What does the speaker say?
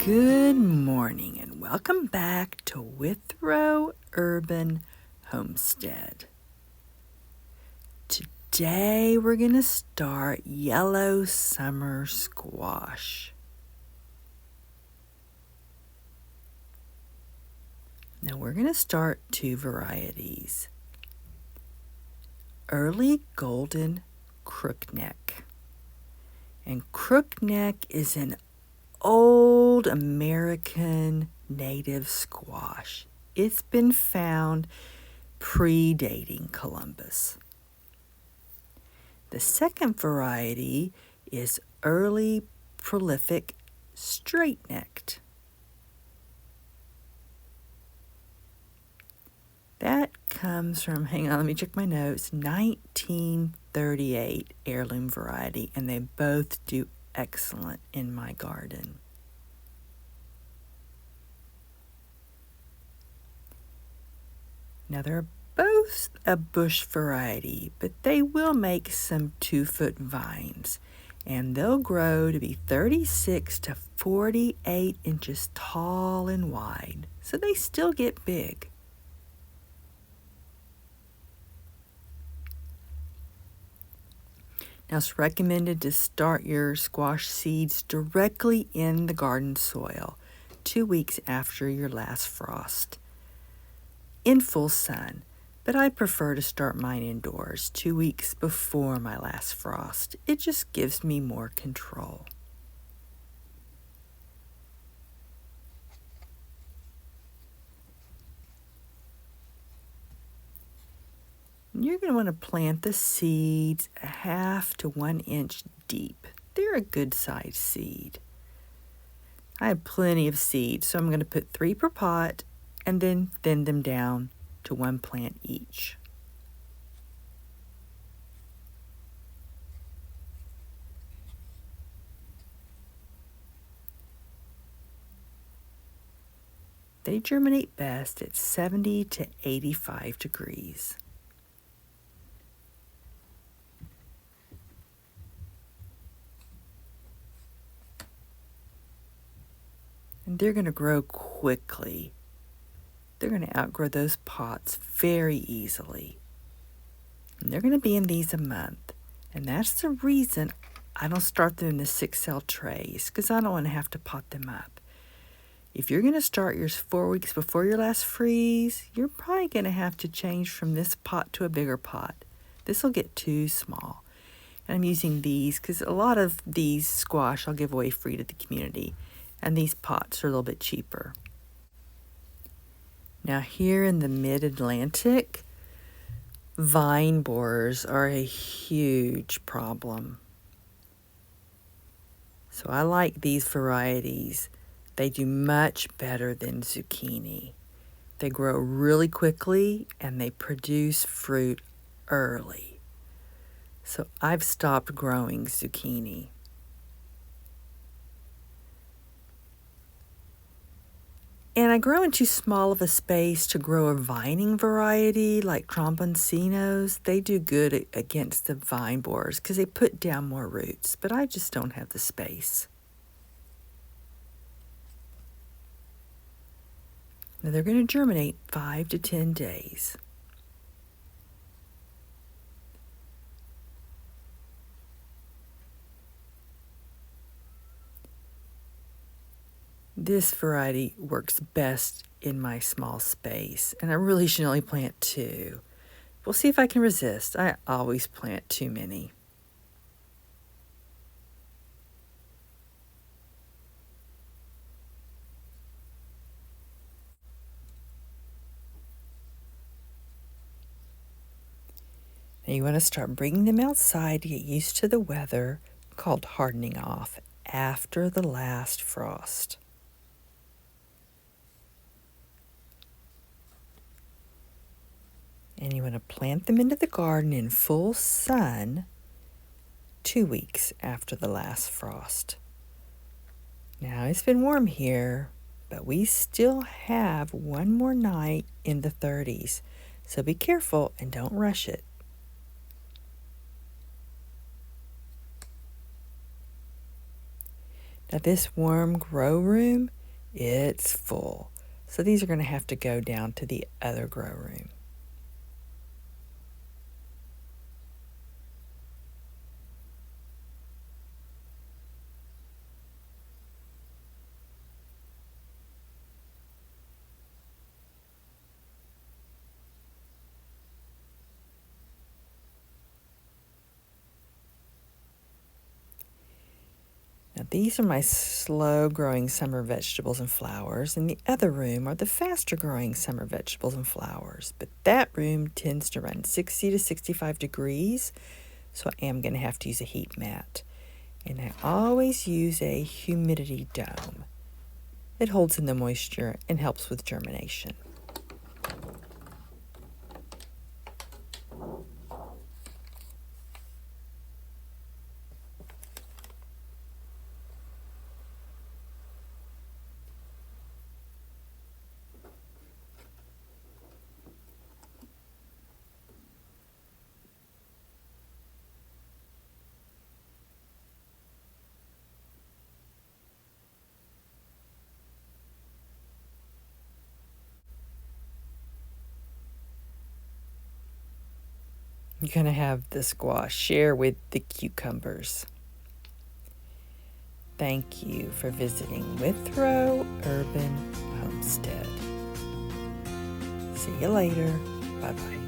Good morning and welcome back to Withrow Urban Homestead. Today we're going to start yellow summer squash. Now we're going to start two varieties. Early golden crookneck. And crookneck is an old American native squash. It's been found predating Columbus. The second variety is early prolific straight-necked. That comes from, hang on, let me check my notes, 1938 heirloom variety, and they both do excellent in my garden. Now they're both a bush variety, but they will make some 2-foot vines, and they'll grow to be 36 to 48 inches tall and wide, so they still get big. Now, it's recommended to start your squash seeds directly in the garden soil 2 weeks after your last frost, in full sun, but I prefer to start mine indoors 2 weeks before my last frost. It just gives me more control. You're going to want to plant the seeds 1/2 to 1 inch deep. They're a good sized seed. I have plenty of seeds, so I'm going to put 3 per pot and then thin them down to 1 plant each. They germinate best at 70 to 85 degrees. And they're going to grow quickly. They're going to outgrow those pots very easily. And they're going to be in these a month. And that's the reason I don't start them in the 6-cell trays, because I don't want to have to pot them up. If you're going to start yours 4 weeks before your last freeze, you're probably going to have to change from this pot to a bigger pot. This will get too small. And I'm using these because a lot of these squash I'll give away free to the community. And these pots are a little bit cheaper. Now here in the mid-Atlantic, vine borers are a huge problem. So I like these varieties. They do much better than zucchini. They grow really quickly and they produce fruit early. So I've stopped growing zucchini. And I grow in too small of a space to grow a vining variety like tromboncinos. They do good against the vine borers because they put down more roots, but I just don't have the space. Now they're going to germinate 5 to 10 days. This variety works best in my small space, and I really should only plant 2. We'll see if I can resist. I always plant too many. Now you want to start bringing them outside to get used to the weather, called hardening off, after the last frost. And you want to plant them into the garden in full sun 2 weeks after the last frost. Now it's been warm here, but we still have one more night in the 30s, so be careful and don't rush it. Now this warm grow room It's full. So these are going to have to go down to the other grow room. Now these are my slow-growing summer vegetables and flowers. In the other room are the faster-growing summer vegetables and flowers. But that room tends to run 60 to 65 degrees, so I am going to have to use a heat mat. And I always use a humidity dome. It holds in the moisture and helps with germination. You're going to have the squash share with the cucumbers. Thank you for visiting Withrow Urban Homestead. See you later. Bye-bye.